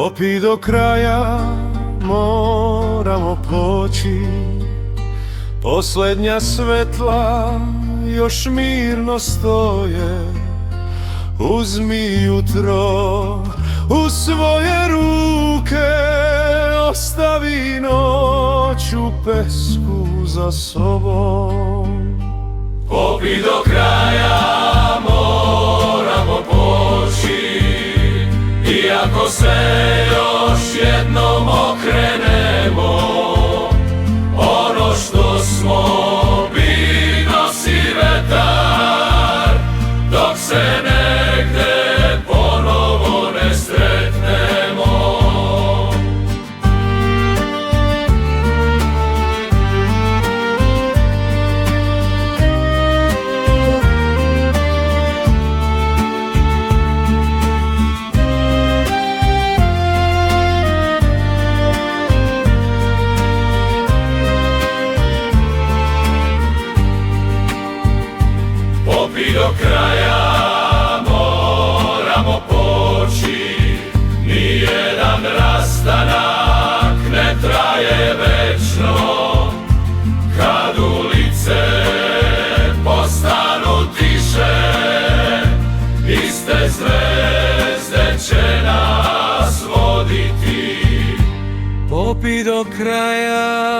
Popi do kraja, moramo poći. Posljednja svetla još mirno stoje. Uzmi jutro u svoje ruke, ostavi noć u pesku za sobom. Popi do kraja, moramo poći, iako se još jednom okrenemo. Ono što smo bili nosi vetar, dok se negde ponovo ne sretnemo. Popi do kraja, moramo poći, nijedan rastanak ne traje večno. Kad ulice postanu tiše, iste zvezde će nas voditi. Popi do kraja,